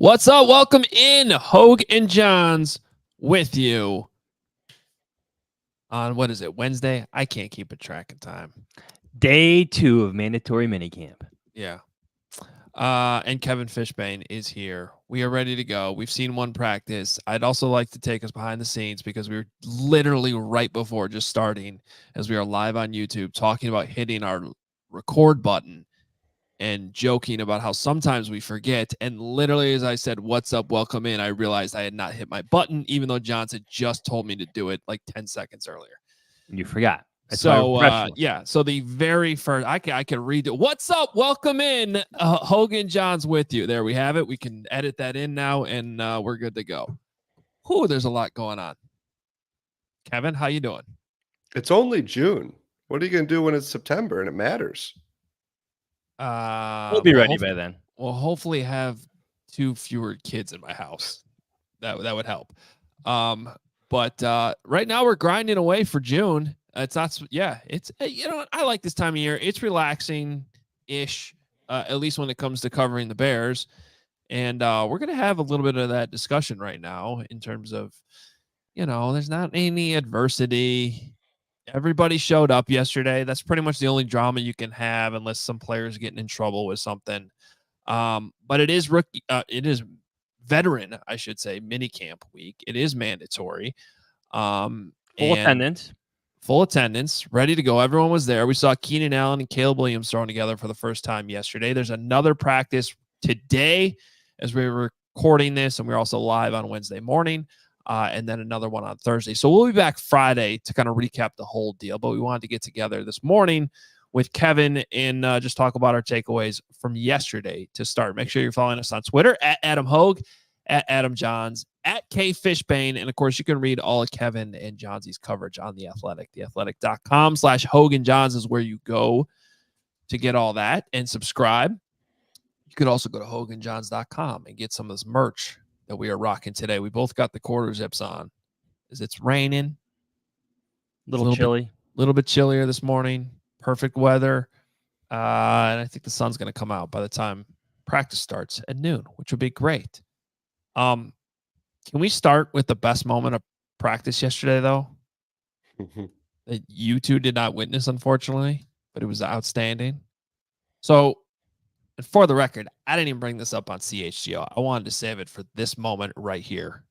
What's up? Welcome in. Hoge Jahns with you on, what is it, Wednesday? I can't keep a track of time. Day 2 of mandatory minicamp. Yeah. And Kevin Fishbain is here. We are ready to go. We've seen one practice. I'd also like to take us behind the scenes because we were literally right before just starting, as we are live on YouTube, talking about hitting our record button and joking about how sometimes we forget. And literally, as I said, "What's up? Welcome in," I realized I had not hit my button, even though Johnson just told me to do it like 10 seconds earlier. You forgot. That's So, yeah. So the very first, I can read it. "What's up? Welcome in. Hoge Jahns with you." There we have it. We can edit that in now, and we're good to go. Whew, there's a lot going on. Kevin, how you doing? It's only June. What are you going to do when it's September and it matters? We'll be ready by then. We'll hopefully have 2 fewer kids in my house. That would help. But right now we're grinding away for June. It's not. Yeah, it's I like this time of year. It's relaxing ish, at least when it comes to covering the Bears. And we're gonna have a little bit of that discussion right now in terms of, there's not any adversity. Everybody showed up yesterday. That's pretty much the only drama you can have, unless some players getting in trouble with something. But it is rookie. It is veteran, I should say, minicamp week. It is mandatory. Full attendance. Full attendance, ready to go. Everyone was there. We saw Keenan Allen and Caleb Williams thrown together for the first time yesterday. There's another practice today as we were recording this, and we're also live on Wednesday morning. And then another one on Thursday. So we'll be back Friday to kind of recap the whole deal. But we wanted to get together this morning with Kevin and just talk about our takeaways from yesterday to start. Make sure you're following us on Twitter at Adam Hoge, at Adam Johns, at K Fishbain. And of course, you can read all of Kevin and Johnsy's coverage on The Athletic. TheAthletic.com/Hoge Jahns is where you go to get all that and subscribe. You could also go to HoganJahns.com and get some of this merch that we are rocking today. We both got the quarter zips on as it's raining. A little chilly. A little bit chillier this morning. Perfect weather. And I think the sun's going to come out by the time practice starts at noon, which would be great. Can we start with the best moment of practice yesterday, though? That you two did not witness, unfortunately, but it was outstanding. So, and for the record, I didn't even bring this up on CHGO. I wanted to save it for this moment right here.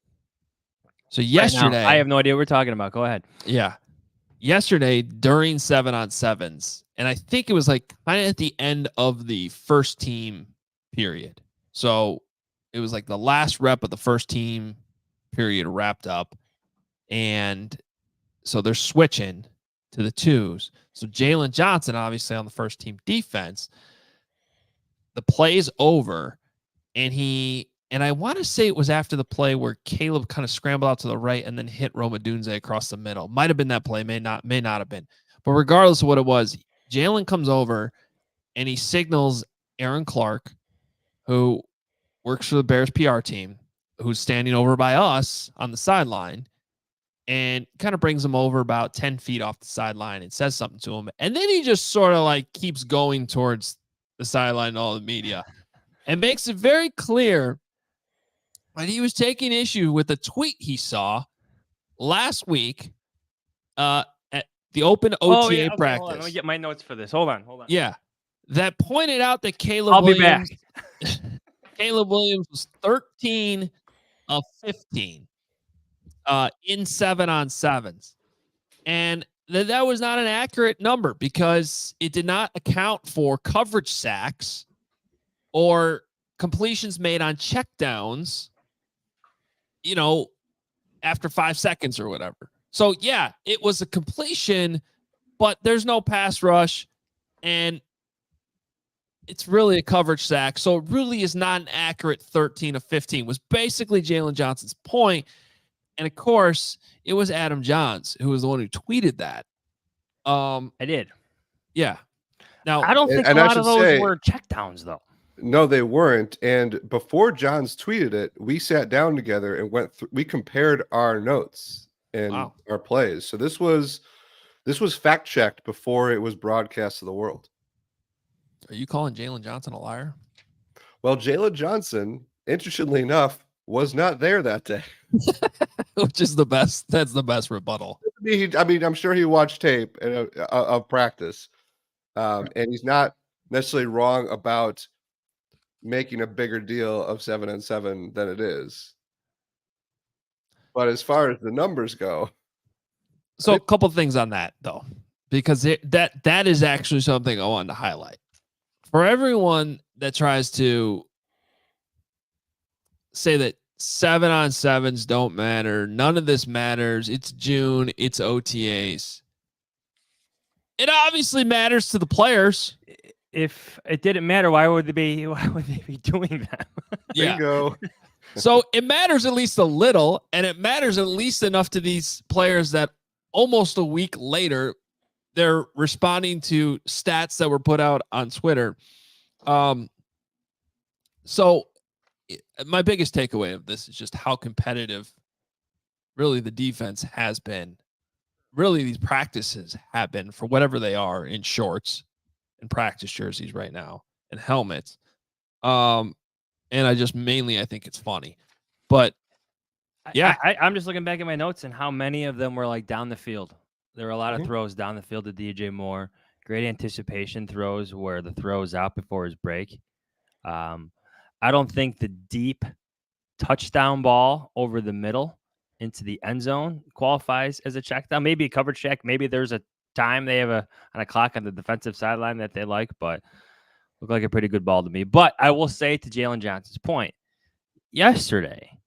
So yesterday, I have no idea what we're talking about. Go ahead. Yeah. Yesterday during 7-on-7s, and I think it was like kind of at the end of the first team period. So it was like the last rep of the first team period wrapped up. And so they're switching to the twos. So Jaylon Johnson, obviously on the first team defense, the play's over, and I want to say it was after the play where Caleb kind of scrambled out to the right and then hit Roma Dunze across the middle. Might have been that play, may not have been. But regardless of what it was, Jaylon comes over and he signals Aaron Clark, who works for the Bears PR team, who's standing over by us on the sideline, and kind of brings him over about 10 feet off the sideline and says something to him. And then he just sort of like keeps going towards the sideline and all the media and makes it very clear that he was taking issue with a tweet he saw last week at the open OTA practice. Hold on. Let me get my notes for this. Hold on. Yeah. That pointed out that Caleb Williams was 13 of 15 in 7-on-7s. And that was not an accurate number because it did not account for coverage sacks or completions made on checkdowns, after 5 seconds or whatever. So, yeah, it was a completion, but there's no pass rush, and it's really a coverage sack. So it really is not an accurate 13 of 15 was basically Jaylon Johnson's point. And, of course, it was Adam Johns who was the one who tweeted that. I did. Yeah. Now, I don't think a lot of those were checkdowns, though. No, they weren't. And before Johns tweeted it, we sat down together and we compared our notes and our plays. So this was fact checked before it was broadcast to the world. Are you calling Jaylon Johnson a liar? Well, Jaylon Johnson interestingly enough, was not there that day. Which is the best. That's the best rebuttal. I mean, I'm sure he watched tape of practice, and he's not necessarily wrong about making a bigger deal of 7-on-7 than it is. But as far as the numbers go, so a couple things on that though, because that is actually something I wanted to highlight for everyone that tries to say that 7-on-7s don't matter. None of this matters. It's June. It's OTAs. It obviously matters to the players. If it didn't matter, why would they be doing that? Yeah. Bingo. So it matters at least a little, and it matters at least enough to these players that almost a week later, they're responding to stats that were put out on Twitter. So my biggest takeaway of this is just how competitive really the defense has been. Really, these practices have been for whatever they are in shorts and practice jerseys right now and helmets. And I think it's funny, but yeah, I'm just looking back at my notes and how many of them were like down the field. There were a lot of throws down the field to DJ Moore, great anticipation throws where the throw is out before his break. I don't think the deep touchdown ball over the middle into the end zone qualifies as a check down. Maybe a coverage check. Maybe there's a time they have on a clock on the defensive sideline that they like, but looked like a pretty good ball to me. But I will say to Jaylon Johnson's point, yesterday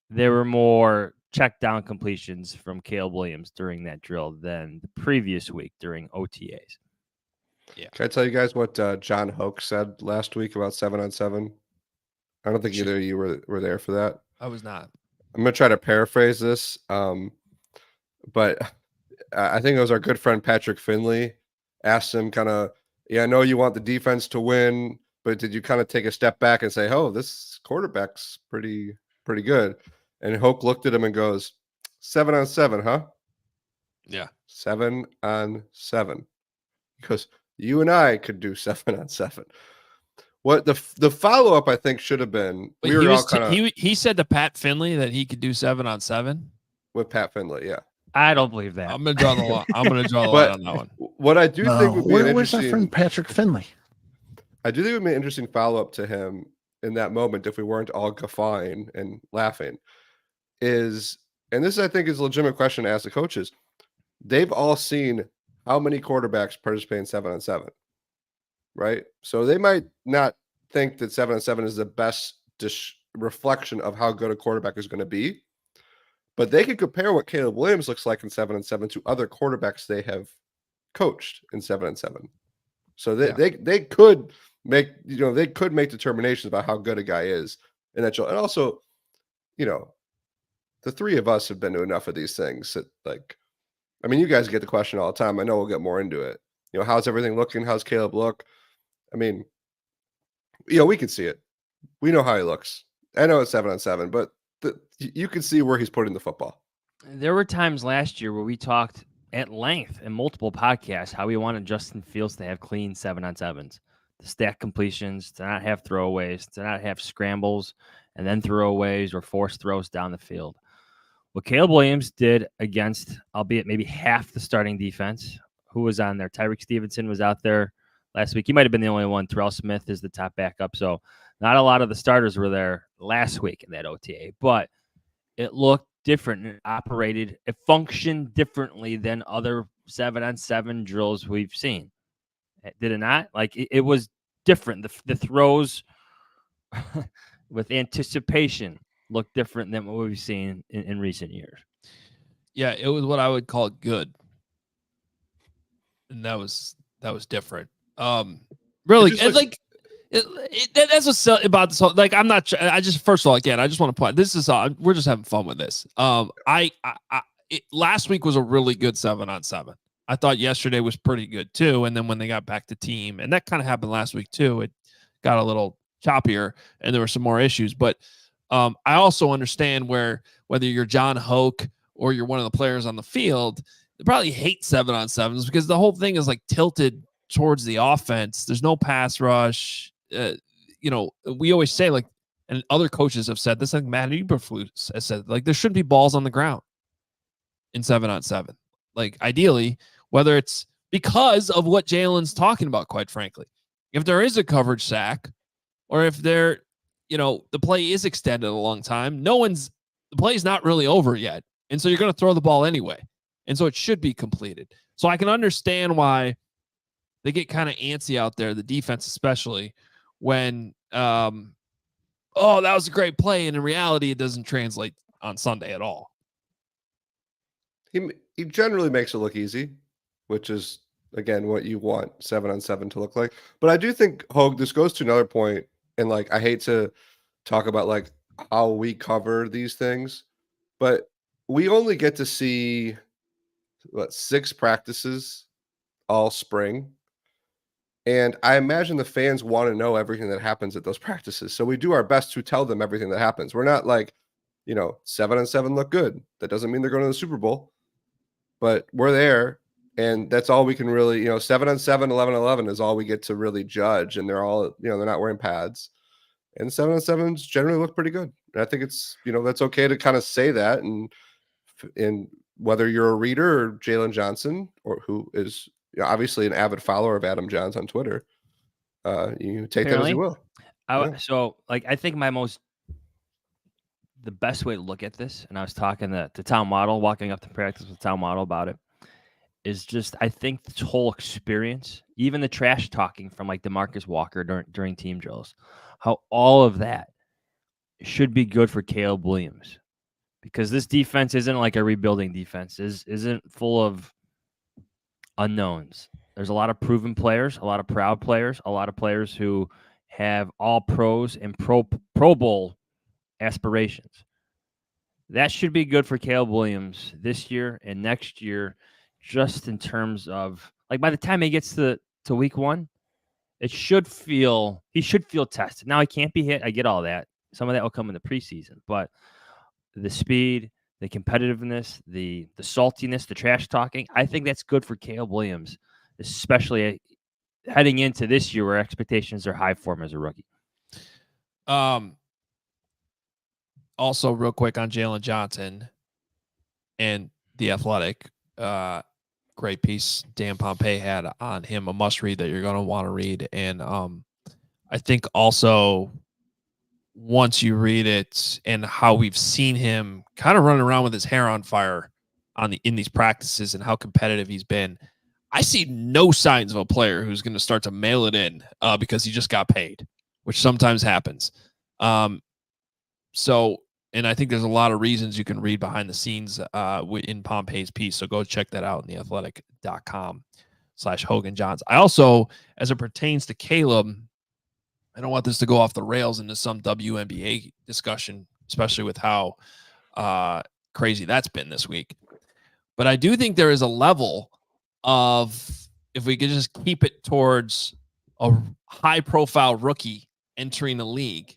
there were more check down completions from Caleb Williams during that drill than the previous week during OTAs. Yeah. Can I tell you guys what John Hoke said last week about 7-on-7? I don't think either of you were there for that. I was not. I'm going to try to paraphrase this, but I think it was our good friend Patrick Finley asked him kind of, I know you want the defense to win, but did you kind of take a step back and say, oh, this quarterback's pretty good? And Hoke looked at him and goes, 7-on-7, huh? Yeah. 7-on-7. Because you and I could do 7-on-7. What the follow-up I think should have been, he said to Pat Finley that he could do 7-on-7 with Pat Finley, yeah. I don't believe that. I'm gonna draw the line. I'm gonna draw the line on that one. What I do think would be where's that from Patrick Finley? I do think it would be an interesting follow-up to him in that moment if we weren't all guffawing and laughing. And this I think is a legitimate question to ask the coaches. They've all seen how many quarterbacks participate in 7-on-7, right? So they might not think that 7-on-7 is the best reflection of how good a quarterback is going to be. But they can compare what Caleb Williams looks like in 7-on-7 to other quarterbacks they have coached in 7-on-7. So they could make determinations about how good a guy is in that show. And also, the three of us have been to enough of these things that, you guys get the question all the time. I know we'll get more into it. How's everything looking? How's Caleb look? We can see it. We know how he looks. I know it's 7-on-7, but you can see where he's putting the football. There were times last year where we talked at length in multiple podcasts how we wanted Justin Fields to have clean 7-on-7s, to stack completions, to not have throwaways, to not have scrambles and then throwaways or forced throws down the field. What Caleb Williams did against, albeit maybe half the starting defense, who was on there? Tyreek Stevenson was out there last week. He might have been the only one. Terrell Smith is the top backup. So not a lot of the starters were there last week in that OTA, but it looked different. It functioned differently than other 7-on-7 drills we've seen. Did it not? It was different. The throws with anticipation looked different than what we've seen in recent years. Yeah, it was what I would call good. And that was different. Really, that's what's about this whole, I'm not, I just, first of all, again, I just want to point, this is all, we're just having fun with this. Last week was a really good 7-on-7. I thought yesterday was pretty good too. And then when they got back to team, and that kind of happened last week too, it got a little choppier and there were some more issues. But I also understand whether you're John Hoke or you're one of the players on the field, they probably hate 7-on-7s because the whole thing is tilted towards the offense. There's no pass rush. We always say and other coaches have said this, like Matt Eberflus has said, like there shouldn't be balls on the ground in 7-on-7. Like ideally, whether it's because of what Jaylon's talking about, quite frankly, if there is a coverage sack or if the play is extended a long time, the play is not really over yet. And so you're going to throw the ball anyway. And so it should be completed. So I can understand why they get kind of antsy out there, the defense especially, when, that was a great play. And in reality, it doesn't translate on Sunday at all. He generally makes it look easy, which is, again, what you want 7-on-7 to look like. But I do think, Hoge, this goes to another point, and like I hate to talk about like how we cover these things, but we only get to see 6 practices all spring. And I imagine the fans want to know everything that happens at those practices. So we do our best to tell them everything that happens. We're not like, 7-on-7 look good. That doesn't mean they're going to the Super Bowl, but we're there. And that's all we can really, 7-on-7, 11-on-11 is all we get to really judge. And they're all, they're not wearing pads. And 7-on-7s generally look pretty good. And I think it's, that's okay to kind of say that. And whether you're a reader or Jaylon Johnson, or who is obviously an avid follower of Adam Johns on Twitter, you take that as you will. So, I think the best way to look at this, and I was talking to Tom Waddle, walking up to practice with Tom Waddle about it, is just I think this whole experience, even the trash talking from like DeMarcus Walker during team drills, how all of that should be good for Caleb Williams, because this defense isn't like a rebuilding defense, isn't full of unknowns. There's a lot of proven players, a lot of proud players, a lot of players who have all pros and Pro Bowl aspirations. That should be good for Caleb Williams this year and next year, just in terms of like by the time he gets to week 1, he should feel tested. Now he can't be hit. I get all that. Some of that will come in the preseason, but the speed, the competitiveness, the saltiness, the trash talking, I think that's good for Caleb Williams, especially heading into this year where expectations are high for him as a rookie. Also, real quick on Jaylon Johnson and The Athletic, great piece Dan Pompei had on him, a must read that you're going to want to read. And I think also once you read it and how we've seen him kind of running around with his hair on fire in these practices and how competitive he's been, I see no signs of a player who's going to start to mail it in because he just got paid, which sometimes happens. And I think there's a lot of reasons you can read behind the scenes in Pompei's piece. So go check that out in theathletic.com/Hoge Jahns. I also, as it pertains to Caleb, I don't want this to go off the rails into some WNBA discussion, especially with how crazy that's been this week. But I do think there is a level of, if we could just keep it towards a high-profile rookie entering the league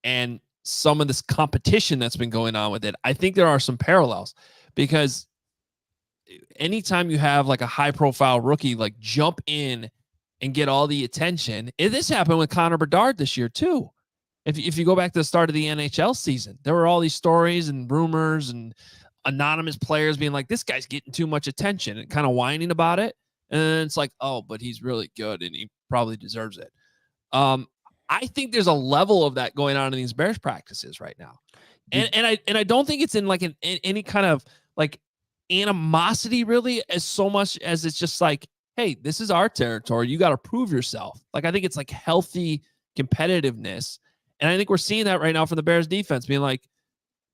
and some of this competition that's been going on with it, I think there are some parallels, because anytime you have like a high-profile rookie like jump in and get all the attention, this happened with Connor Bedard this year too. If you go back to the start of the NHL season, there were all these stories and rumors and anonymous players being like, this guy's getting too much attention, and kind of whining about it. And then it's like, oh, but he's really good and he probably deserves it. I think there's a level of that going on in these Bears practices right now. And I don't think it's in like any kind of like animosity really, as so much as it's just like, hey, this is our territory. You got to prove yourself. Like, I think it's like healthy competitiveness. And I think we're seeing that right now from the Bears defense being like,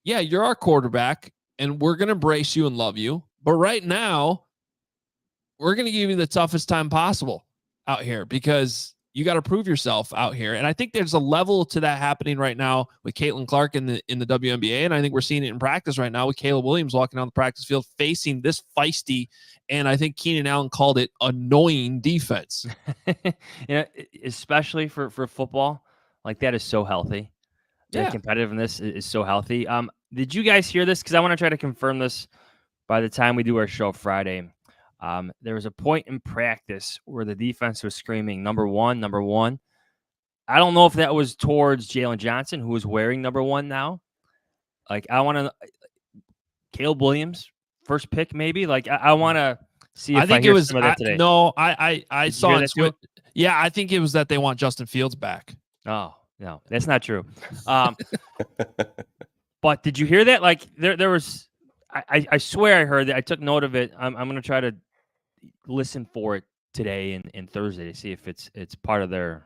yeah, you're our quarterback and we're going to embrace you and love you. But right now, we're going to give you the toughest time possible out here because you got to prove yourself out here. And I think there's a level to that happening right now with Caitlin Clark in the WNBA. And I think we're seeing it in practice right now with Caleb Williams walking down the practice field facing this feisty, and I think Keenan Allen called it annoying defense. Especially for football, like that is so healthy. The competitiveness is so healthy. Did you guys hear this? Because I want to try to confirm this by the time we do our show Friday. There was a point in practice where the defense was screaming, number one. I don't know if that was towards Jaylon Johnson, who is wearing number 1 now. Like, I want to Caleb Williams, first pick, maybe. Like, I want to see if I think hear it was some of that today. I Did you saw hear on that Twitter. too? Yeah, I think it was that they want Justin Fields back. Oh, no, that's not true. But did you hear that? Like, there was, I swear I heard that. I took note of it. I'm going to try to listen for it today and Thursday to see if it's part of their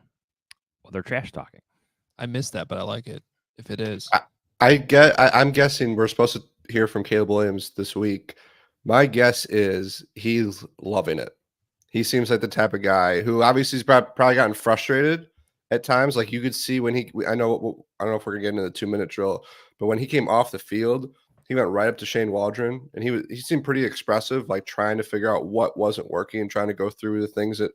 trash talking. I missed that, but I like it if it is. I'm guessing we're supposed to hear from Caleb Williams this week. My guess is he's loving it. He seems like the type of guy who obviously has probably gotten frustrated at times. Like you could see when I don't know if we're gonna get into the 2-minute drill, but when he came off the field, he went right up to Shane Waldron and he seemed pretty expressive, like trying to figure out what wasn't working and trying to go through the things that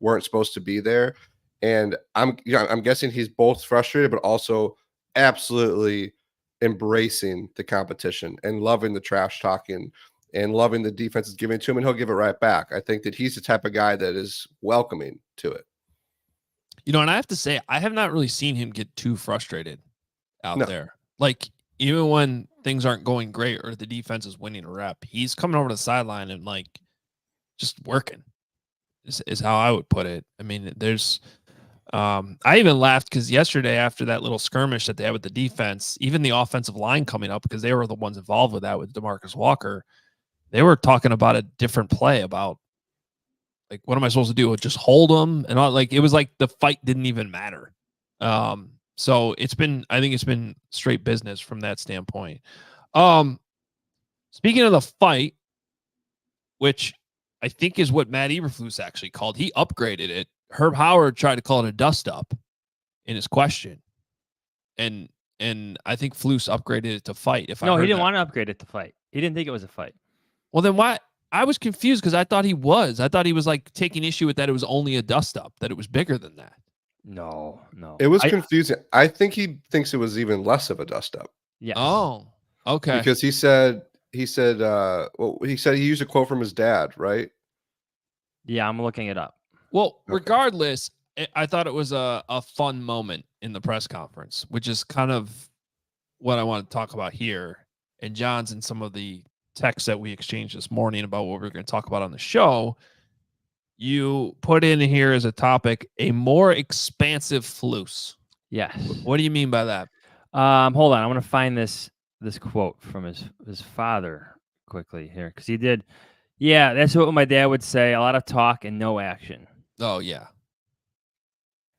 weren't supposed to be there. And I'm guessing he's both frustrated, but also absolutely embracing the competition and loving the trash talking and loving the defense is giving it to him, and he'll give it right back. I think that he's the type of guy that is welcoming to it. And I have to say, I have not really seen him get too frustrated out there. Like, even when things aren't going great or the defense is winning a rep, he's coming over to the sideline and, like, just working is how I would put it. I mean, there's I even laughed because yesterday after that little skirmish that they had with the defense, even the offensive line coming up, because they were the ones involved with that with DeMarcus Walker, they were talking about a different play about, like, what am I supposed to do? Just hold them? And all, like, it was like the fight didn't even matter. So I think it's been straight business from that standpoint. Speaking of the fight, which I think is what Matt Eberflus actually called, he upgraded it. Herb Howard tried to call it a dust up in his question. And I think Flus upgraded it to fight. He didn't want to upgrade it to fight. He didn't think it was a fight. Well, then why? I was confused because I thought he was. I thought he was like taking issue with that it was only a dust up, that it was bigger than that. No. It was confusing. I think he thinks it was even less of a dust up. Yes. Oh, okay. Because he said he used a quote from his dad, right? Yeah, I'm looking it up. Well, regardless, I thought it was a fun moment in the press conference, which is kind of what I want to talk about here. And John's and some of the texts that we exchanged this morning about what we're going to talk about on the show, you put in here as a topic, a more expansive Flus. Yes. What do you mean by that? Hold on. I want to find this quote from his father quickly here, because he did. Yeah, that's what my dad would say. A lot of talk and no action. Oh, yeah.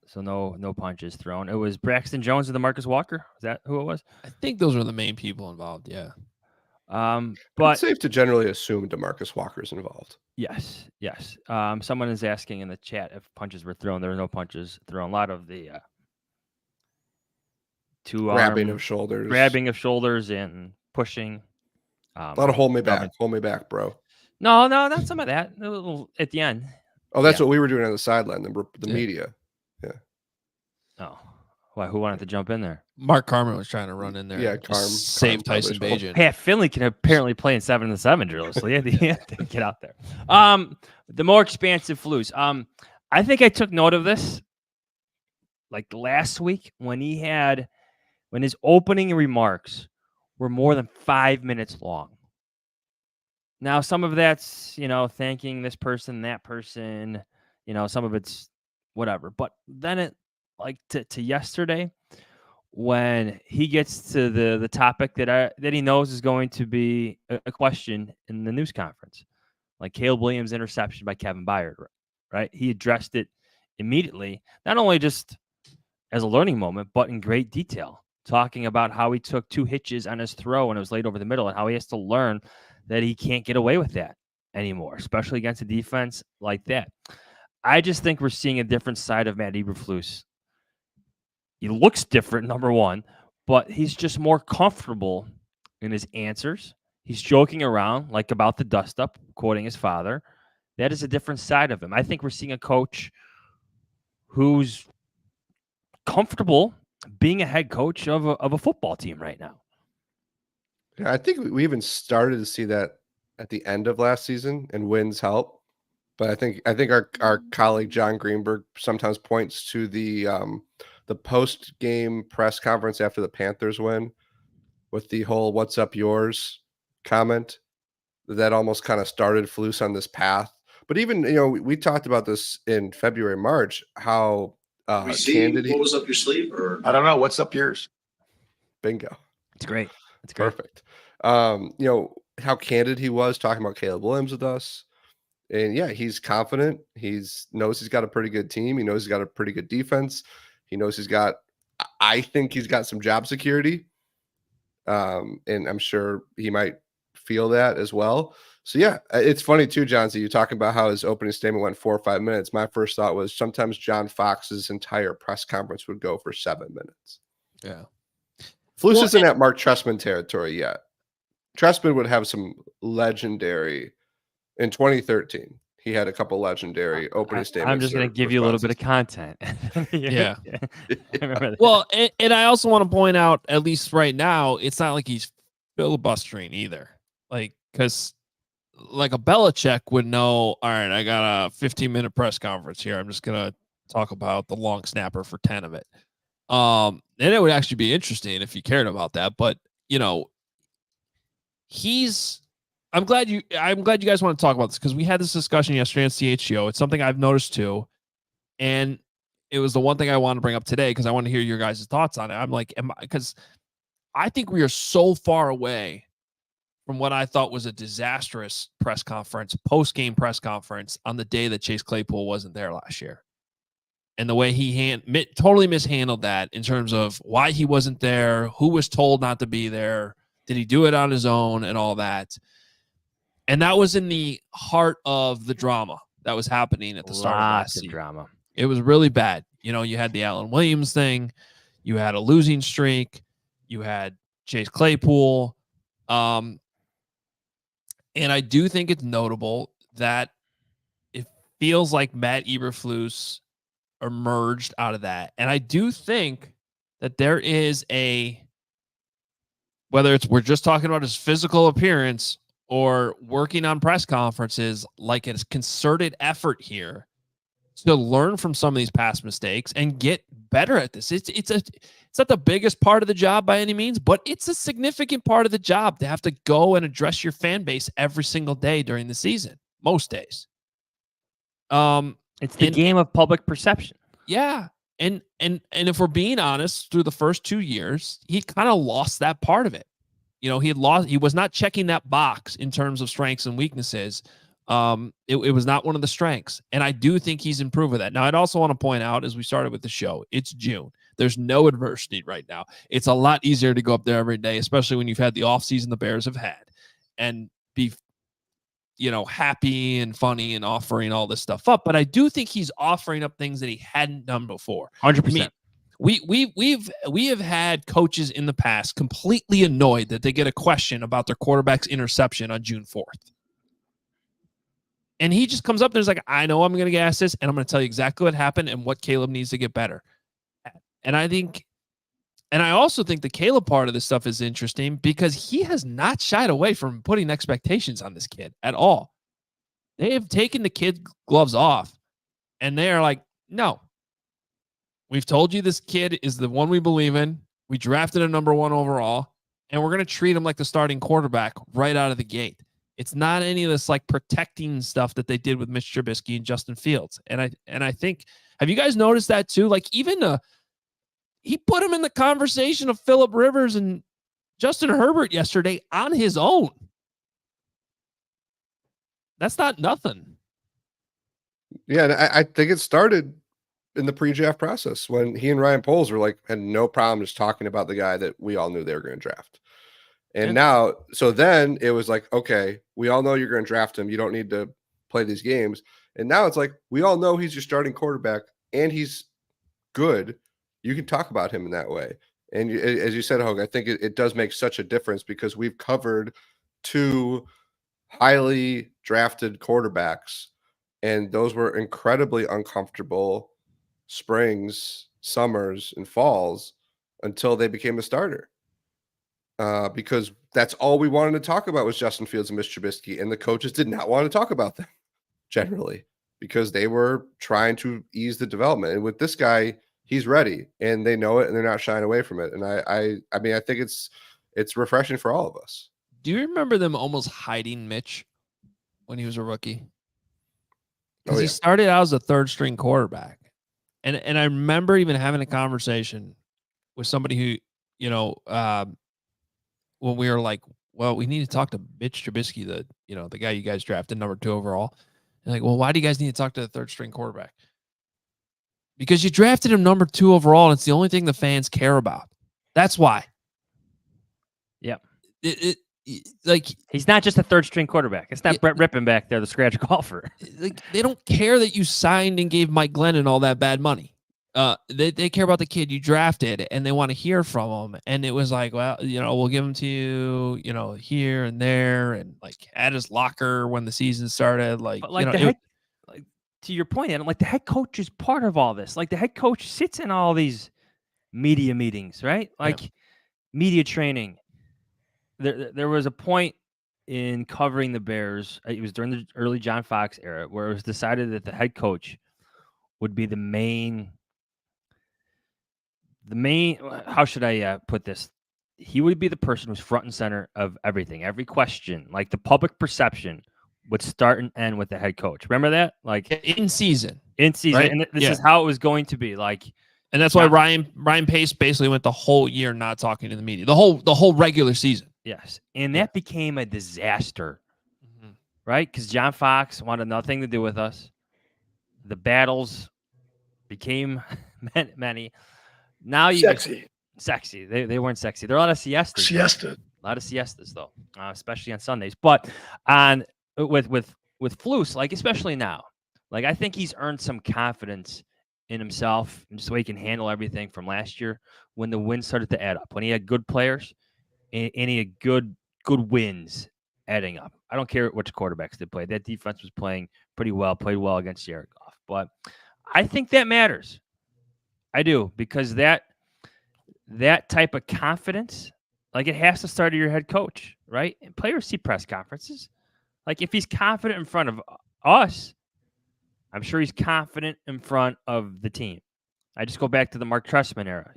So no punches thrown. It was Braxton Jones and DeMarcus Walker. Is that who it was? I think those are the main people involved, yeah. But it's safe to generally assume DeMarcus Walker's involved. Yes. Someone is asking in the chat if punches were thrown. There were no punches thrown. A lot of the grabbing of shoulders and pushing. A lot of hold me back, bro. No, not some of that. A little at the end. Oh, that's what we were doing on the sideline. The media. Yeah. Oh, why? Who wanted to jump in there? Mark Carmen was trying to run in there. Yeah, save Tyson Bagent. Well, Pat Finley can apparently play in 7-7 drills, so he had to get out there. The more expansive Flus. I think I took note of this like last week when his opening remarks were more than 5 minutes long. Now, some of that's, thanking this person, that person, some of it's whatever. But then it, like to yesterday, when he gets to the topic that he knows is going to be a question in the news conference, like Caleb Williams' interception by Kevin Byard, right? He addressed it immediately, not only just as a learning moment, but in great detail, talking about how he took 2 hitches on his throw when it was laid over the middle and how he has to learn that he can't get away with that anymore, especially against a defense like that. I just think we're seeing a different side of Matt Eberflus. He looks different, number one, but he's just more comfortable in his answers. He's joking around, like about the dust-up, quoting his father. That is a different side of him. I think we're seeing a coach who's comfortable being a head coach of a football team right now. Yeah, I think we even started to see that at the end of last season, and wins help. But I think our colleague John Greenberg sometimes points to the the post-game press conference after the Panthers win with the whole "What's up, yours?" comment, that almost kind of started Flus on this path. But even, we talked about this in February, March, how candid. What was up your sleeve? Or I don't know. What's up yours? Bingo. It's great. It's great. Perfect. How candid he was talking about Caleb Williams with us. And yeah, he's confident. Knows he's got a pretty good team. He knows he's got a pretty good defense. He knows I think he's got some job security. And I'm sure he might feel that as well. So yeah, it's funny too, John, so you're talking about how his opening statement went 4 or 5 minutes. My first thought was sometimes John Fox's entire press conference would go for 7 minutes. Yeah. Flus isn't at Mark Trestman territory yet. Trestman would have some legendary in 2013. He had a couple legendary opening statements. I'm just going to give you a little bit of content. Yeah. I remember that. Well, and I also want to point out, at least right now, it's not like he's filibustering either. Like, because like a Belichick would know, all right, I got a 15-minute press conference here. I'm just going to talk about the long snapper for 10 of it. And it would actually be interesting if you cared about that. But, I'm glad you guys want to talk about this because we had this discussion yesterday on CHGO. It's something I've noticed too. And it was the one thing I wanted to bring up today because I want to hear your guys' thoughts on it. I'm like, because I think we are so far away from what I thought was a disastrous post-game press conference on the day that Chase Claypool wasn't there last year. And the way he totally mishandled that in terms of why he wasn't there, who was told not to be there, did he do it on his own and all that. And that was in the heart of the drama that was happening at the start of last season. Drama. It was really bad. You had the Allen Williams thing. You had a losing streak. You had Chase Claypool. And I do think it's notable that it feels like Matt Eberflus emerged out of that. And I do think that there is whether we're just talking about his physical appearance or working on press conferences, like a concerted effort here to learn from some of these past mistakes and get better at this. It's not the biggest part of the job by any means, but it's a significant part of the job to have to go and address your fan base every single day during the season, most days. It's the game of public perception. Yeah. And if we're being honest, through the first 2 years, he kind of lost that part of it. He was not checking that box in terms of strengths and weaknesses. It was not one of the strengths. And I do think he's improved with that. Now, I'd also want to point out, as we started with the show, it's June. There's no adversity right now. It's a lot easier to go up there every day, especially when you've had the offseason the Bears have had, and be happy and funny and offering all this stuff up. But I do think he's offering up things that he hadn't done before. 100%. We have had coaches in the past completely annoyed that they get a question about their quarterback's interception on June 4th. And he just comes up and is like, I know I'm going to get asked this, and I'm going to tell you exactly what happened and what Caleb needs to get better. And I also think the Caleb part of this stuff is interesting because he has not shied away from putting expectations on this kid at all. They have taken the kid's gloves off, and they are like, no. We've told you this kid is the one we believe in. We drafted a number 1 overall, and we're going to treat him like the starting quarterback right out of the gate. It's not any of this like protecting stuff that they did with Mitch Trubisky and Justin Fields. And I think, have you guys noticed that too? Like even he put him in the conversation of Phillip Rivers and Justin Herbert yesterday on his own. That's not nothing. Yeah, and I think it started in the pre-draft process when he and Ryan Poles had no problem just talking about the guy that we all knew they were going to draft. And now, so then it was like, okay, we all know you're going to draft him. You don't need to play these games. And now it's like, we all know he's your starting quarterback and he's good. You can talk about him in that way. And as you said, Hoge, I think it does make such a difference because we've covered 2 highly drafted quarterbacks, and those were incredibly uncomfortable springs, summers, and falls until they became a starter. Because that's all we wanted to talk about was Justin Fields and Mitch Trubisky, and the coaches did not want to talk about them generally because they were trying to ease the development. And with this guy, he's ready, and they know it, and they're not shying away from it. And I mean, I think it's refreshing for all of us. Do you remember them almost hiding Mitch when he was a rookie? Because he started out as a third string quarterback. And I remember even having a conversation with somebody who, you know, when we were like, well, we need to talk to Mitch Trubisky, the guy you guys drafted number 2 overall. And like, well, why do you guys need to talk to the third string quarterback? Because you drafted him number 2 overall, and it's the only thing the fans care about. That's why. Yep. Like, he's not just a third string quarterback. It's not Brett Rippon back there, the scratch golfer. Like, they don't care that you signed and gave Mike Glennon all that bad money. They care about the kid you drafted, and they want to hear from him. And it was like, well, we'll give him to you, here and there, and like at his locker when the season started. Like, but like to your point, Adam, like the head coach is part of all this. Like the head coach sits in all these media meetings, right? Like media training. There was a point in covering the Bears. It was during the early John Fox era where it was decided that the head coach would be the main. How should I put this? He would be the person who's front and center of everything, every question. Like the public perception would start and end with the head coach. Remember that? Like in season, right? And this is how it was going to be. Like, and that's why Ryan Pace basically went the whole year not talking to the media, the whole regular season. Yes, and that became a disaster, right? Because John Fox wanted nothing to do with us. The battles became many. Now you sexy. They weren't sexy. There are a lot of siestas. A lot of siestas though, especially on Sundays. But with Flus, like especially now, like I think he's earned some confidence in himself, and just the way he can handle everything from last year when the wins started to add up. When he had good players. And he had good wins adding up. I don't care which quarterbacks they played. That defense was playing pretty well, played well against Jared Goff. But I think that matters. I do, because that type of confidence, like it has to start at your head coach, right? And players see press conferences. Like if he's confident in front of us, I'm sure he's confident in front of the team. I just go back to the Mark Trestman era,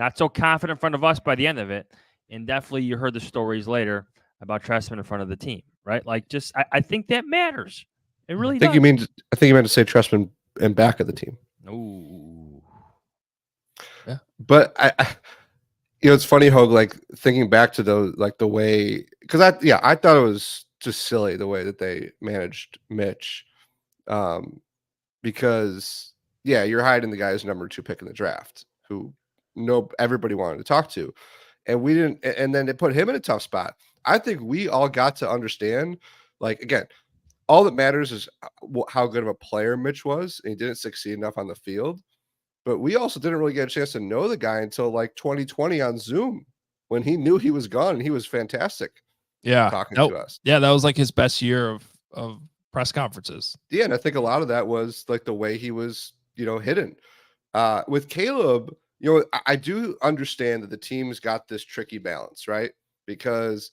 Not so confident in front of us by the end of it. And definitely you heard the stories later about Trestman in front of the team, right? Like I think that matters. It really does. I think you meant to say Trestman and back of the team. Ooh. Yeah. But I it's funny, Hoge, like thinking back to those, like the way, because I thought it was just silly the way that they managed Mitch. Because you're hiding the guy's number 2 pick in the draft who everybody wanted to talk to. And we didn't, and then they put him in a tough spot. I think we all got to understand, like, again, all that matters is how good of a player Mitch was. And he didn't succeed enough on the field. But we also didn't really get a chance to know the guy until like 2020 on Zoom when he knew he was gone, and he was fantastic. Talking to us. Yeah, that was like his best year of press conferences. Yeah, and I think a lot of that was like the way he was, hidden. With Caleb, I do understand that the team's got this tricky balance, right? Because,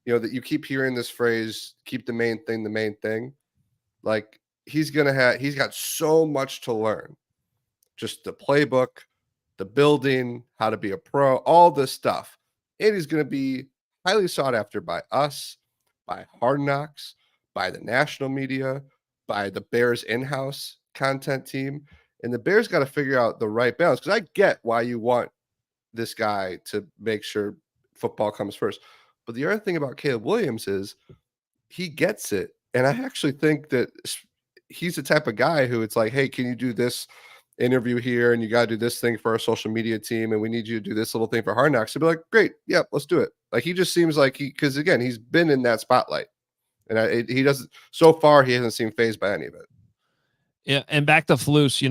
that you keep hearing this phrase, keep the main thing the main thing. Like he's got so much to learn. Just the playbook, the building, how to be a pro, all this stuff. And he's going to be highly sought after by us, by Hard Knocks, by the national media, by the Bears in-house content team. And the Bears got to figure out the right balance, because I get why you want this guy to make sure football comes first. But the other thing about Caleb Williams is he gets it. And I actually think that he's the type of guy who it's like, hey, can you do this interview here? And you got to do this thing for our social media team. And we need you to do this little thing for Hard Knocks. To be like, great. Yeah, let's do it. Like he just seems like because again, he's been in that spotlight. And he doesn't, so far, he hasn't seemed fazed by any of it. Yeah, and back to Flus,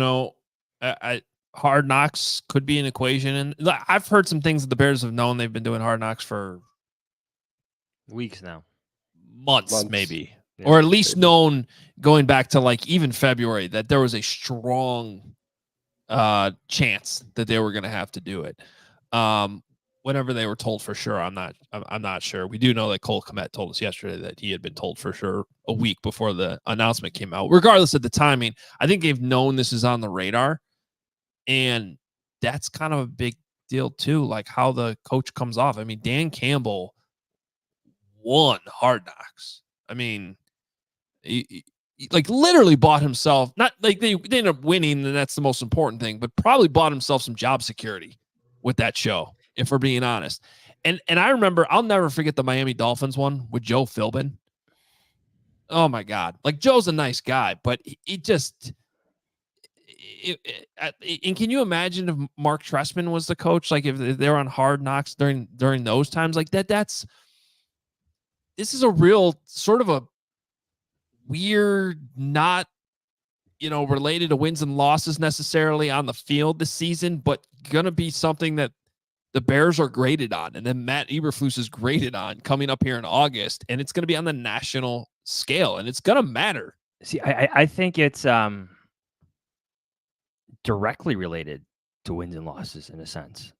Hard Knocks could be an equation. And I've heard some things that the Bears have known. They've been doing Hard Knocks for weeks now. Months. Maybe. Yeah, or at least known going back to like even February that there was a strong chance that they were going to have to do it. Whenever they were told for sure, I'm not sure. We do know that Cole Kmet told us yesterday that he had been told for sure a week before the announcement came out. Regardless of the timing, I think they've known this is on the radar, And that's kind of a big deal too, like how the coach comes off. I mean, Dan Campbell won Hard Knocks. I mean, he like literally bought himself, not like they ended up winning, and that's the most important thing, but probably bought himself some job security with that show, if we're being honest. And I remember, I'll never forget the Miami Dolphins one with Joe Philbin. Oh my God. Like, Joe's a nice guy, but he just, and can you imagine if Mark Trestman was the coach? Like, if they're on Hard Knocks during those times, like this is a real sort of a weird, not, related to wins and losses necessarily on the field this season, but gonna be something that the Bears are graded on, and then Matt Eberflus is graded on coming up here in August, and it's gonna be on the national scale, and it's gonna matter. See, I think it's directly related to wins and losses in a sense.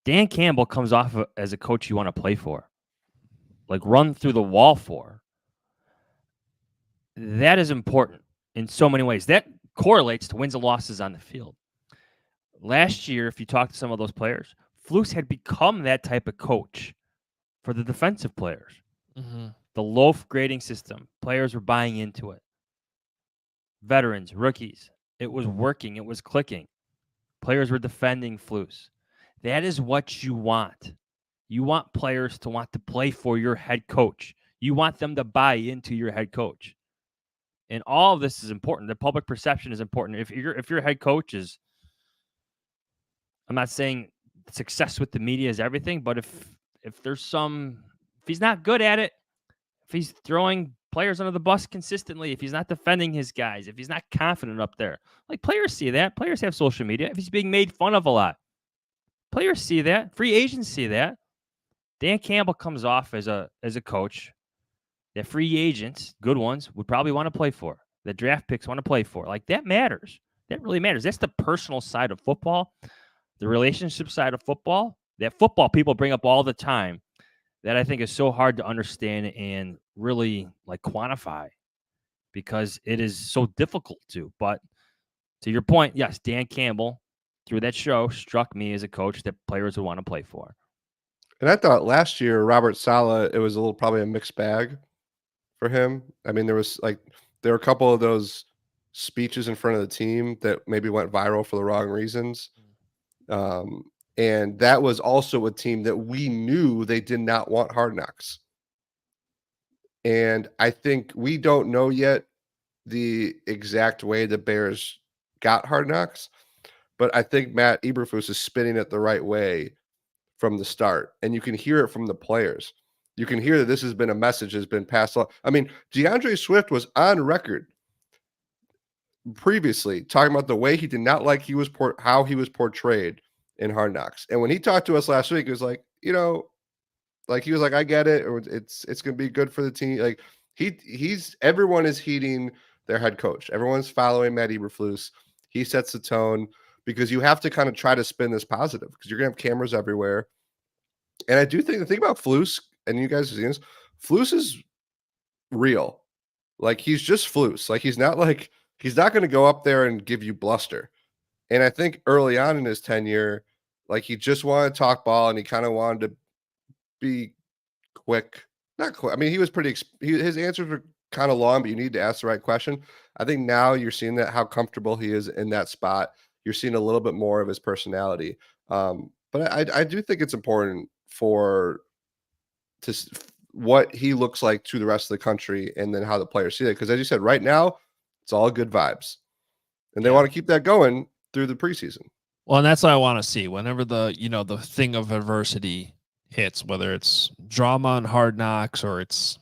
Dan Campbell comes off as a coach you want to play for, like run through the wall for. That is important in so many ways. That correlates to wins and losses on the field. Last year, if you talk to some of those players, Flus had become that type of coach for the defensive players. Mm-hmm. The loaf grading system, players were buying into it. Veterans, rookies, it was working. It was clicking. Players were defending Flus. That is what you want. You want players to want to play for your head coach. You want them to buy into your head coach. And all of this is important. The public perception is important. If your head coach is, I'm not saying success with the media is everything, but if he's not good at it, if he's throwing players under the bus consistently, if he's not defending his guys, if he's not confident up there, like players see that. Players have social media. If he's being made fun of a lot, players see that. Free agents see that. Dan Campbell comes off as a coach that free agents, good ones, would probably want to play for. That draft picks want to play for. Like, that matters. That really matters. That's the personal side of football, the relationship side of football, that football people bring up all the time, that I think is so hard to understand and really like quantify, because it is so difficult to. But to your point, yes, Dan Campbell through that show struck me as a coach that players would want to play for. And I thought last year, Robert Saleh, it was probably a mixed bag for him. I mean, there were a couple of those speeches in front of the team that maybe went viral for the wrong reasons. And that was also a team that we knew they did not want Hard Knocks. And I think we don't know yet the exact way the Bears got Hard Knocks, but I think Matt Eberflus is spinning it the right way from the start. And you can hear it from the players. You can hear that this has been a message that's been passed on. I mean, DeAndre Swift was on record previously talking about the way he did not like how he was portrayed in Hard Knocks. And when he talked to us last week, it was like, like he was like, I get it, or it's going to be good for the team. Like everyone is heeding their head coach. Everyone's following Matt Eberflus. He sets the tone, because you have to kind of try to spin this positive, because you're going to have cameras everywhere. And I do think the thing about Flus, and you guys have seen this, Flus is real. Like, he's just Flus. Like, he's not going to go up there and give you bluster. And I think early on in his tenure, like, he just wanted to talk ball, and he kind of wanted to be quick. Not quick. I mean, he was his answers were kind of long, but you need to ask the right question. I think now you're seeing that how comfortable he is in that spot. You're seeing a little bit more of his personality. But I do think it's important what he looks like to the rest of the country, and then how the players see it. Because as you said, right now, it's all good vibes. And they want to keep that going through the preseason. Well, and that's what I want to see. Whenever the thing of adversity hits, whether it's drama and Hard Knocks, or it's,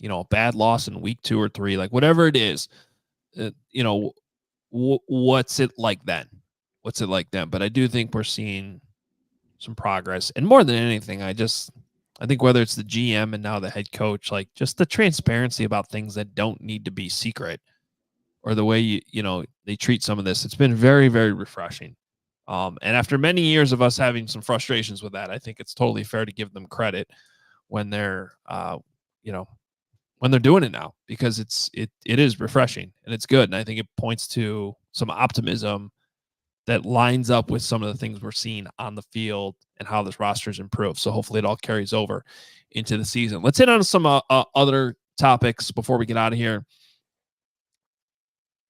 a bad loss in week 2 or 3, like whatever it is, what's it like then? What's it like then? But I do think we're seeing some progress. And more than anything, I think whether it's the GM and now the head coach, like just the transparency about things that don't need to be secret, or the way they treat some of this, it's been very, very refreshing. And after many years of us having some frustrations with that, I think it's totally fair to give them credit when they're when they're doing it now, because it is refreshing and it's good. And I think it points to some optimism that lines up with some of the things we're seeing on the field and how this roster is improved. So hopefully it all carries over into the season. Let's hit on some other topics before we get out of here.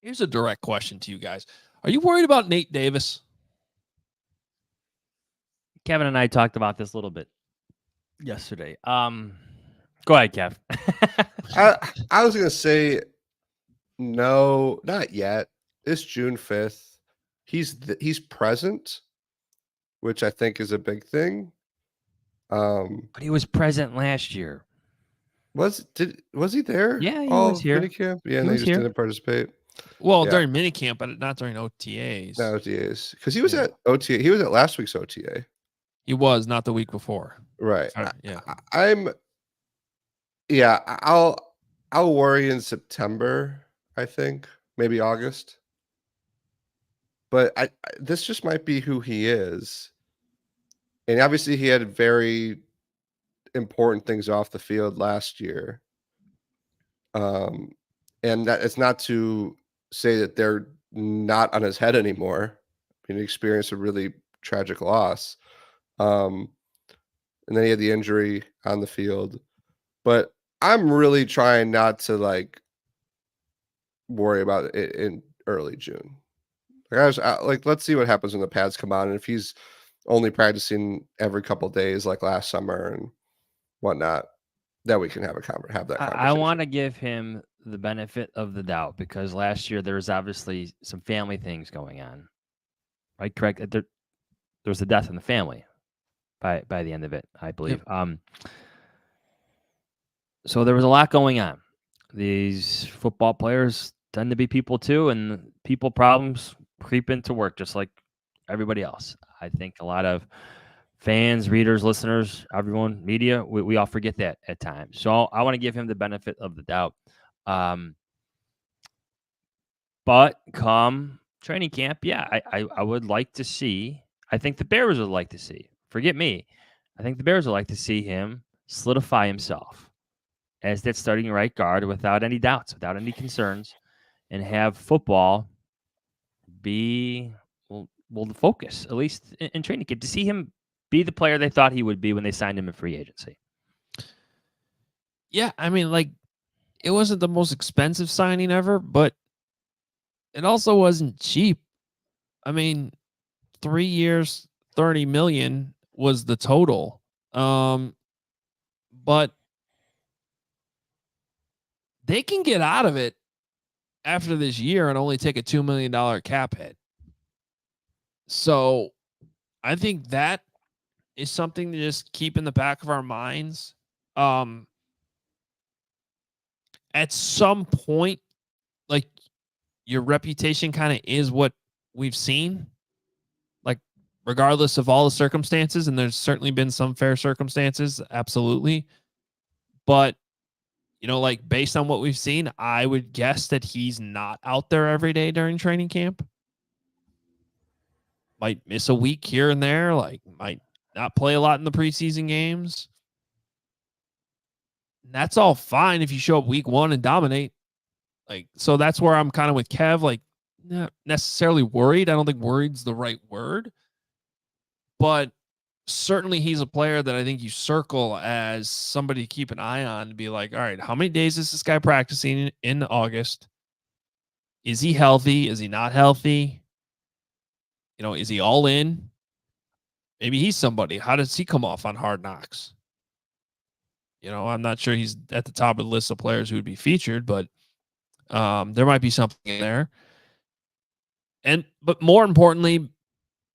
Here's a direct question to you guys. Are you worried about Nate Davis? Kevin and I talked about this a little bit yesterday. Go ahead, Kev. I was gonna say no, not yet. It's June 5th. He's present, which I think is a big thing. But he was present last year. Was he there? Yeah, he was here. Minicamp? Yeah, and they just didn't participate. Well, during minicamp, but not during OTAs. Not OTAs, because he was at OTA. He was at last week's OTA. He was not the week before. Right. Sorry, I'll worry in September. I think maybe August. But this just might be who he is. And obviously he had very important things off the field last year. And that it's not to say that they're not on his head anymore. I mean, he experienced a really tragic loss. And then he had the injury on the field. But I'm really trying not to worry about it in early June. Let's see what happens when the pads come on, and if he's only practicing every couple of days like last summer and whatnot, that we can have that conversation. I want to give him the benefit of the doubt because last year there was obviously some family things going on, right? Correct. There was a death in the family by the end of it, I believe. Yep. So there was a lot going on. These football players tend to be people too, and people problems creep into work just like everybody else. I think a lot of fans, readers, listeners, everyone, media, we all forget that at times. So I want to give him the benefit of the doubt. But come training camp, I would like to see, I think the Bears would like to see, forget me, I think the Bears would like to see him solidify himself as that starting right guard without any doubts, without any concerns, and have football be the focus, at least in training camp, to see him be the player they thought he would be when they signed him in free agency. Yeah, I mean, it wasn't the most expensive signing ever, but it also wasn't cheap. I mean, 3 years, $30 million was the total. But they can get out of it after this year and only take a $2 million cap hit. So I think that is something to just keep in the back of our minds. At some point, your reputation kind of is what we've seen, regardless of all the circumstances. And there's certainly been some fair circumstances. Absolutely. But, based on what we've seen, I would guess that he's not out there every day during training camp. Might miss a week here and there, might not play a lot in the preseason games. That's all fine if you show up week 1 and dominate. So that's where I'm kind of with Kev, not necessarily worried. I don't think worried's the right word. But certainly he's a player that I think you circle as somebody to keep an eye on to be all right, how many days is this guy practicing in August? Is he healthy? Is he not healthy? Is he all in? Maybe he's somebody. How does he come off on Hard Knocks? I'm not sure he's at the top of the list of players who would be featured, but there might be something in there. But more importantly,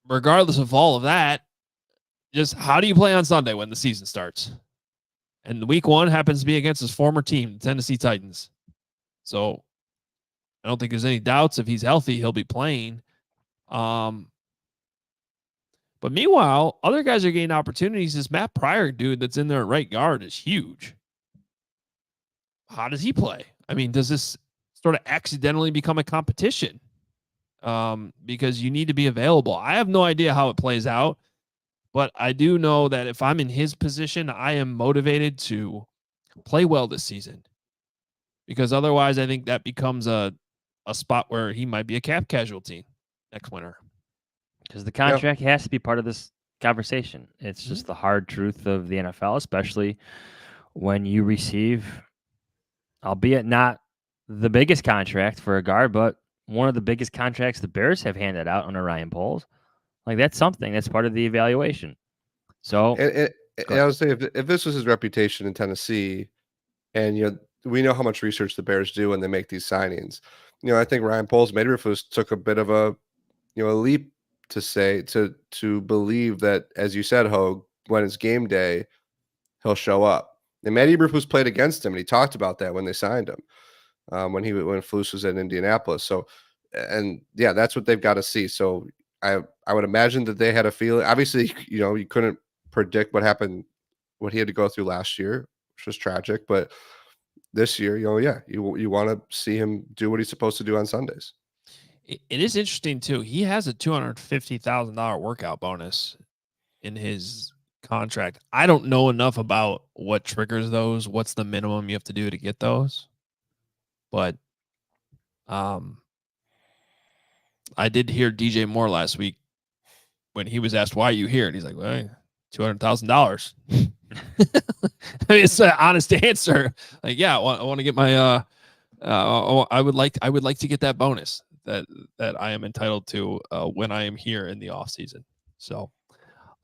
regardless of all of that, just how do you play on Sunday when the season starts? And week 1 happens to be against his former team, the Tennessee Titans. So I don't think there's any doubts if he's healthy, he'll be playing. But meanwhile, other guys are getting opportunities. This Matt Pryor dude that's in there at right guard is huge. How does he play? I mean, does this sort of accidentally become a competition? Because you need to be available. I have no idea how it plays out, but I do know that if I'm in his position, I am motivated to play well this season, because otherwise I think that becomes a spot where he might be a cap casualty next winter. Because the contract has to be part of this conversation. It's just the hard truth of the NFL, especially when you receive, albeit not the biggest contract for a guard, but one of the biggest contracts the Bears have handed out under Ryan Poles. Like, that's something that's part of the evaluation. So, I would say if this was his reputation in Tennessee, and we know how much research the Bears do when they make these signings. I think Ryan Poles, Matt Eberflus took a bit of a leap to believe that, as you said, Hoge, when it's game day, he'll show up. And Matt Eberflus played against him, and he talked about that when they signed him, when Flus was in Indianapolis. So, that's what they've got to see. So I would imagine that they had a feeling. Obviously, you couldn't predict what he had to go through last year, which was tragic. But this year, you want to see him do what he's supposed to do on Sundays. It is interesting too. He has a $250,000 workout bonus in his contract. I don't know enough about what triggers those. What's the minimum you have to do to get those? But I did hear DJ Moore last week when he was asked, why are you here? And he's like, well, $200,000. It's an honest answer. Like, yeah, I want to get my I would like to get that bonus that I am entitled to when I am here in the off season. So,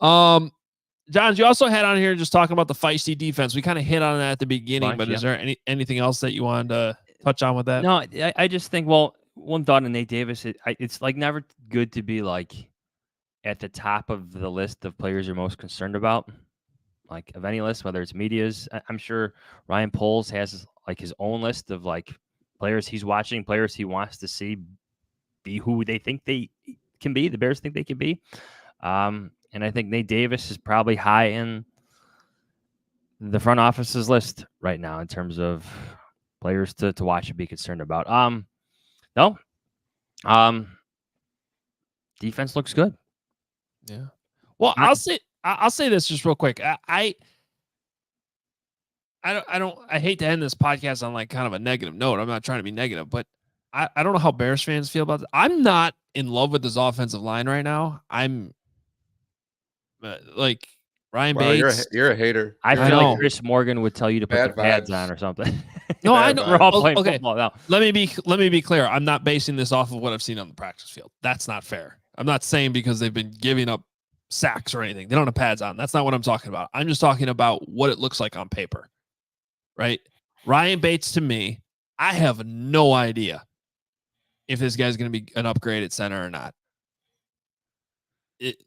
Johns, you also had on here just talking about the feisty defense. We kind of hit on that at the beginning, but is there anything else that you wanted to touch on with that? No, I just think, well, one thought on Nate Davis, it's like never good to be like at the top of the list of players you're most concerned about, like of any list, whether it's media's. I'm sure Ryan Poles has like his own list of like players he's watching, players he wants to see be who they think they can be, the Bears think they can be. And I think Nate Davis is probably high in the front office's list right now in terms of players to watch and be concerned about. Defense looks good. Yeah. Well, I'll say this just real quick. I hate to end this podcast on like kind of a negative note. I'm not trying to be negative, but I don't know how Bears fans feel about this. I'm not in love with this offensive line right now. I'm like Ryan Bates. You're a hater. I feel like Chris Morgan would tell you to put the pads on or something. No, I know. We're all playing football now. Let me be clear. I'm not basing this off of what I've seen on the practice field. That's not fair. I'm not saying because they've been giving up sacks or anything. They don't have pads on. That's not what I'm talking about. I'm just talking about what it looks like on paper. Right? Ryan Bates, to me, I have no idea if this guy's going to be an upgrade at center or not.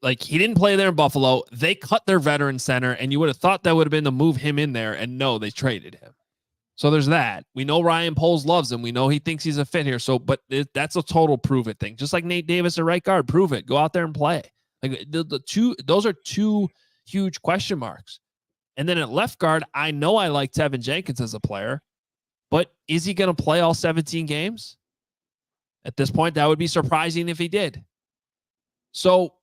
Like, he didn't play there in Buffalo. They cut their veteran center, and you would have thought that would have been to move him in there, and no, they traded him. So there's that. We know Ryan Poles loves him. We know he thinks he's a fit here. So, but that's a total prove it thing. Just like Nate Davis at right guard, prove it. Go out there and play. Like those are two huge question marks. And then at left guard, I know I like Tevin Jenkins as a player, but is he going to play all 17 games? At this point, that would be surprising if he did. So,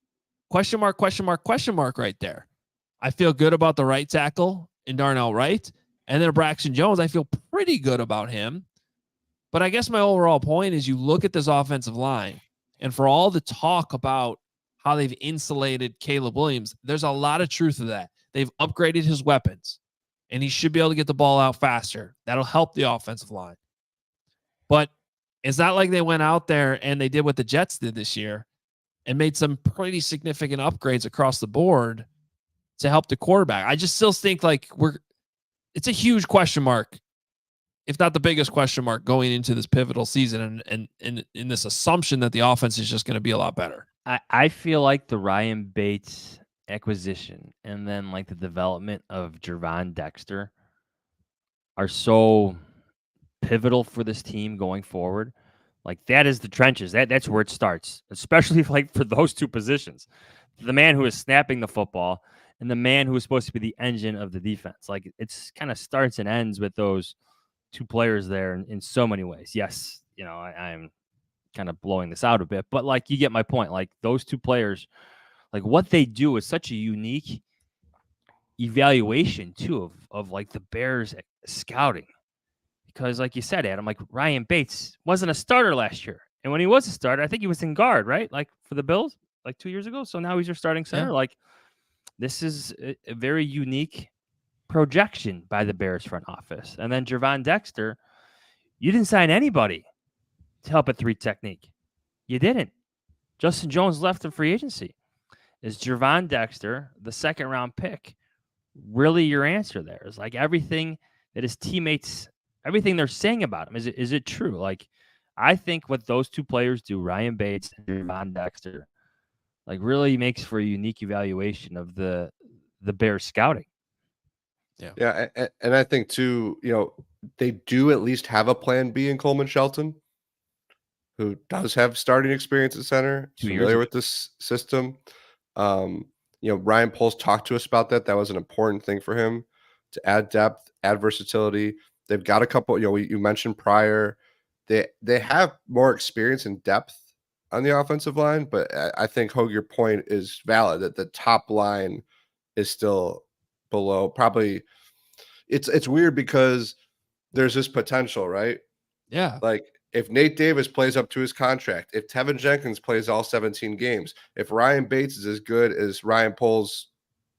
question mark right there. I feel good about the right tackle in Darnell Wright. And then Braxton Jones, I feel pretty good about him. But I guess my overall point is you look at this offensive line, and for all the talk about how they've insulated Caleb Williams, there's a lot of truth to that. They've upgraded his weapons, and he should be able to get the ball out faster. That'll help the offensive line. But it's not like they went out there and they did what the Jets did this year and made some pretty significant upgrades across the board to help the quarterback. I just still think like it's a huge question mark, if not the biggest question mark, going into this pivotal season and in this assumption that the offense is just going to be a lot better. I feel like the Ryan Bates acquisition and then like the development of Gervon Dexter are so pivotal for this team going forward. Like, that is the trenches. That's where it starts, especially like for those two positions. The man who is snapping the football and the man who is supposed to be the engine of the defense. Like, it's kind of starts and ends with those two players there in so many ways. Yes, I'm kind of blowing this out a bit, but like, you get my point. Like, those two players, like what they do is such a unique evaluation too of like the Bears scouting. Because like you said, Adam, like Ryan Bates wasn't a starter last year. And when he was a starter, I think he was in guard, right? Like for the Bills? like 2 years ago. So now he's your starting center. Yeah. Like, this is a very unique projection by the Bears front office. And then Gervon Dexter, you didn't sign anybody to help at 3 technique. You didn't. Justin Jones left in free agency. Is Gervon Dexter, the second-round pick, really your answer there? Is like everything that his teammates, everything they're saying about him, is it true? Like, I think what those 2 players do, Ryan Bates and Gervon Dexter, like really makes for a unique evaluation of the Bears scouting. Yeah, and I think too, they do at least have a plan B in Coleman Shelton, who does have starting experience at center, familiar with this system. Ryan Poles talked to us about that. That was an important thing for him to add depth, add versatility. They've got a couple, you mentioned prior, they have more experience and depth on the offensive line, but I think, Hoge, your point is valid that the top line is still below. Probably it's weird because there's this potential, right? Yeah. Like, if Nate Davis plays up to his contract, if Tevin Jenkins plays all 17 games, if Ryan Bates is as good as Ryan Poles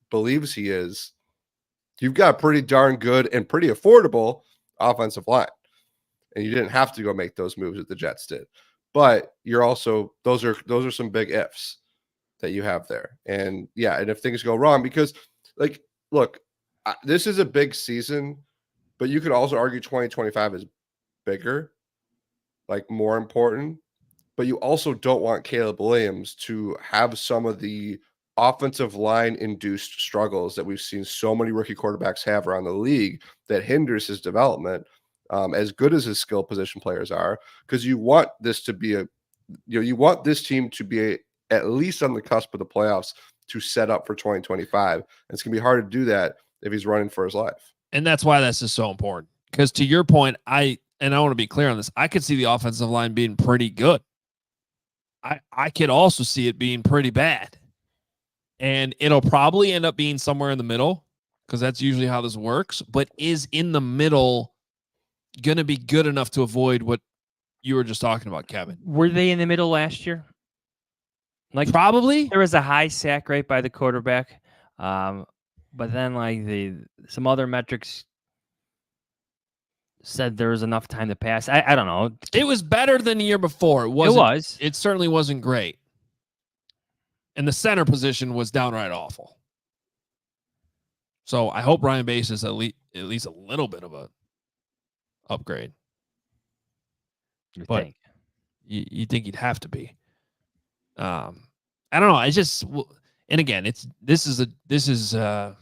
believes he is, you've got a pretty darn good and pretty affordable offensive line. And you didn't have to go make those moves that the Jets did. But you're also, those are some big ifs that you have there. And yeah, and if things go wrong, because like, look, this is a big season, but you could also argue 2025 is bigger, like more important, but you also don't want Caleb Williams to have some of the offensive line induced struggles that we've seen so many rookie quarterbacks have around the league that hinders his development, as good as his skill position players are, because you want this to be you want this team to be at least on the cusp of the playoffs to set up for 2025. And it's going to be hard to do that if he's running for his life. And that's why this is so important. Because to your point, I want to be clear on this, I could see the offensive line being pretty good. I could also see it being pretty bad. And it'll probably end up being somewhere in the middle, because that's usually how this works. But is in the middle going to be good enough to avoid what you were just talking about, Kevin? Were they in the middle last year? Like, probably. There was a high sack rate by the quarterback. But then like some other metrics said there was enough time to pass. I don't know. It was better than the year before. It certainly wasn't great. And the center position was downright awful. So I hope Ryan Bates is at least a little bit of a upgrade. You but think? You think he'd have to be. I don't know. I just, and again, this is a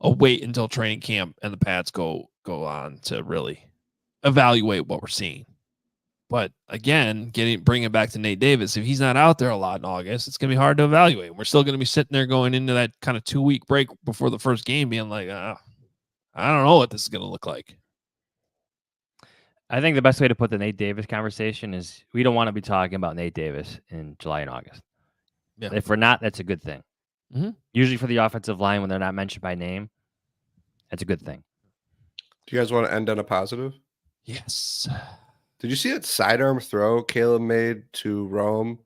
wait until training camp and the Pats go on to really evaluate what we're seeing. But again, bringing back to Nate Davis, if he's not out there a lot in August, it's going to be hard to evaluate. We're still going to be sitting there going into that kind of 2-week break before the first game being like, I don't know what this is going to look like. I think the best way to put the Nate Davis conversation is we don't want to be talking about Nate Davis in July and August. Yeah. If we're not, that's a good thing. Mm-hmm. Usually for the offensive line, when they're not mentioned by name, that's a good thing. Do you guys want to end on a positive? Yes. Did you see that sidearm throw Caleb made to Rome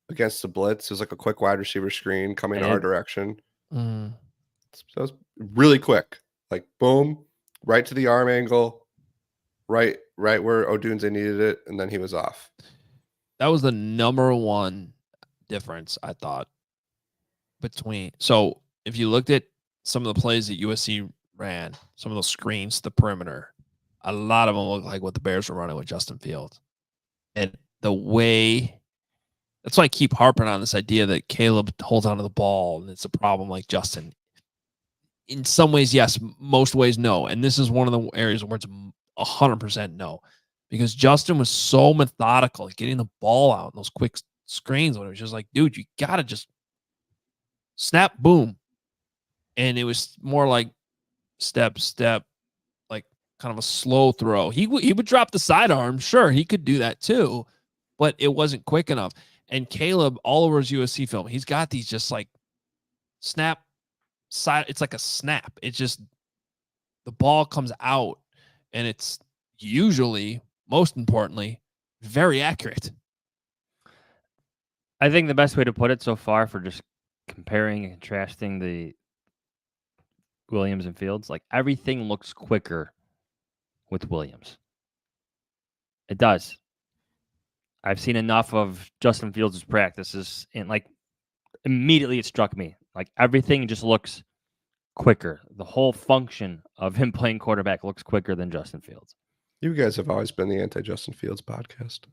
against the blitz? It was like a quick wide receiver screen coming in our direction. Mm. So it was really quick. Like, boom, right to the arm angle, right where Odunze needed it, and then he was off. That was the number one difference, I thought, between. So if you looked at some of the plays that USC ran, some of those screens to the perimeter, a lot of them look like what the Bears were running with Justin Fields. And the way, that's why I keep harping on this idea that Caleb holds onto the ball and it's a problem like Justin. In some ways, yes. Most ways, no. And this is one of the areas where it's 100% no. Because Justin was so methodical at getting the ball out in those quick screens when it was just like, dude, you got to just snap, boom. And it was more like step, like kind of a slow throw. He would drop the sidearm. Sure, he could do that too, but it wasn't quick enough. And Caleb, all over his USC film, he's got these just like snap side. It's like a snap. It's just the ball comes out and it's usually, most importantly, very accurate. I think the best way to put it so far for just comparing and contrasting the Williams and Fields, like everything looks quicker with Williams. It does. I've seen enough of Justin Fields' practices, and like immediately it struck me. Like everything just looks quicker. The whole function of him playing quarterback looks quicker than Justin Fields. You guys have always been the anti-Justin Fields podcast.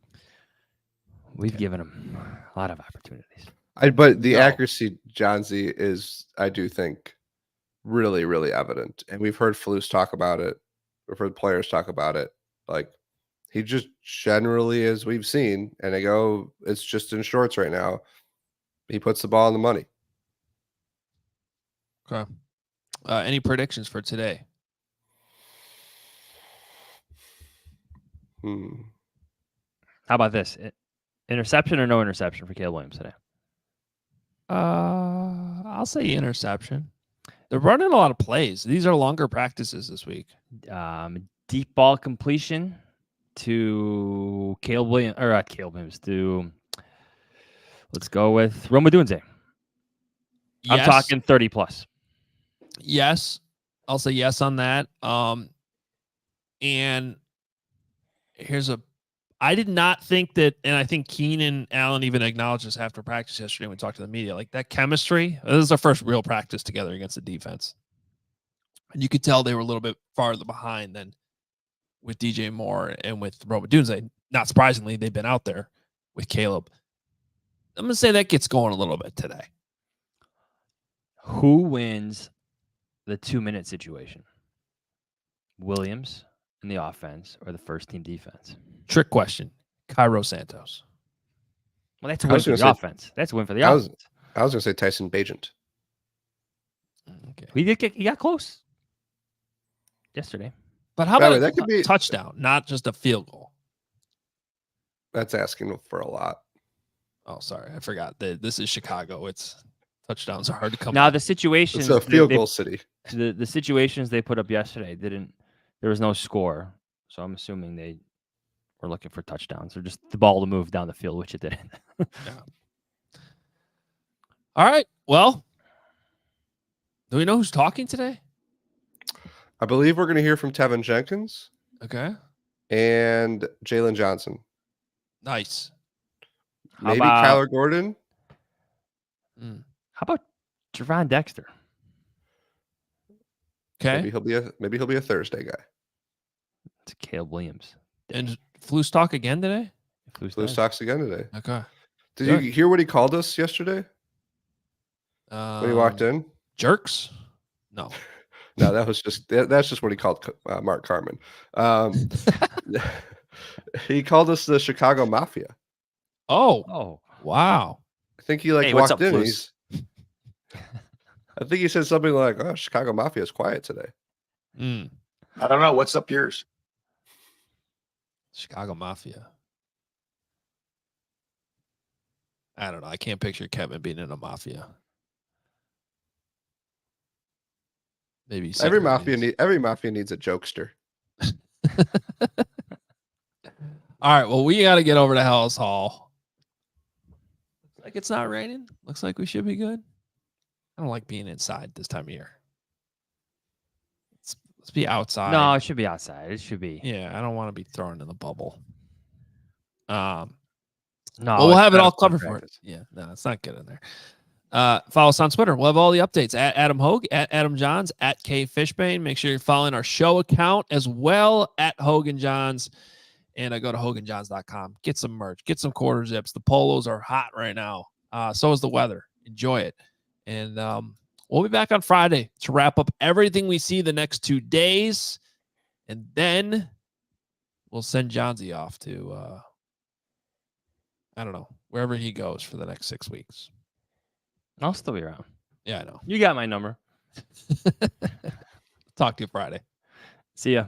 We've given him a lot of opportunities. But the accuracy, Johnsy, is, I do think, really, really evident. And we've heard Flus talk about it. We've heard players talk about it. Like, he just generally, as we've seen, and they go, it's just in shorts right now, he puts the ball in the money. Okay. Any predictions for today? How about this? Interception or no interception for Caleb Williams today? I'll say interception. They're running a lot of plays. These are longer practices this week. Deep ball completion to Caleb Williams, or Caleb Williams, to, let's go with Rome Odunze. Yes. I'm talking 30 plus. Yes. I'll say yes on that. And I did not think that, and I think Keenan Allen even acknowledged this after practice yesterday when we talked to the media, like that chemistry. This is our first real practice together against the defense. And you could tell they were a little bit farther behind than with DJ Moore and with Rome Odunze. Not surprisingly, they've been out there with Caleb. I'm going to say that gets going a little bit today. Who wins the 2-minute situation? Williams in the offense or the first team defense? Trick question. Cairo Santos. Well, that's a win for the offense. That's a win for the offense. I was going to say Tyson Bagent. Okay. He got close yesterday. But how about that could be a touchdown, not just a field goal? That's asking for a lot. Oh, sorry. I forgot. This is Chicago. Touchdowns are hard to come now by. The situations, it's a field goal city. The situations they put up yesterday there was no score. So I'm assuming they were looking for touchdowns or just the ball to move down the field, which it didn't. Yeah. All right. Well, do we know who's talking today? I believe we're going to hear from Tevin Jenkins. Okay. And Jaylon Johnson. Nice. Maybe Kyler Gordon. How about Javon Dexter? Okay. Maybe he'll be a Thursday guy. It's Caleb Williams. And Flus talk again today? Flus talks again today. Okay. Did you hear what he called us yesterday? When he walked in? Jerks? No. No, that's just what he called Mark Carman. He called us the Chicago Mafia. Oh, wow. I think he walked in. I think he said something like, "Oh, Chicago Mafia is quiet today." I don't know. What's up yours? Chicago Mafia. I don't know. I can't picture Kevin being in a mafia. Maybe every mafia needs a jokester. All right. Well, we got to get over to Hell's Hall. Looks like it's not raining. Looks like we should be good. I don't like being inside this time of year. Let's be outside. No, it should be outside. It should be. Yeah, I don't want to be thrown in the bubble. No, well, we'll have it all covered for it. Yeah, no, it's not good in there. Follow us on Twitter. We'll have all the updates at Adam Hoge, at Adam Johns, at K Fishbain. Make sure you're following our show account as well at Hoge Jahns. And go to HoganJahns.com. Get some merch. Get some quarter zips. The polos are hot right now. So is the weather. Enjoy it. And we'll be back on Friday to wrap up everything we see the next 2 days. And then we'll send Johnsy off to, I don't know, wherever he goes for the next 6 weeks. I'll still be around. Yeah, I know. You got my number. Talk to you Friday. See ya.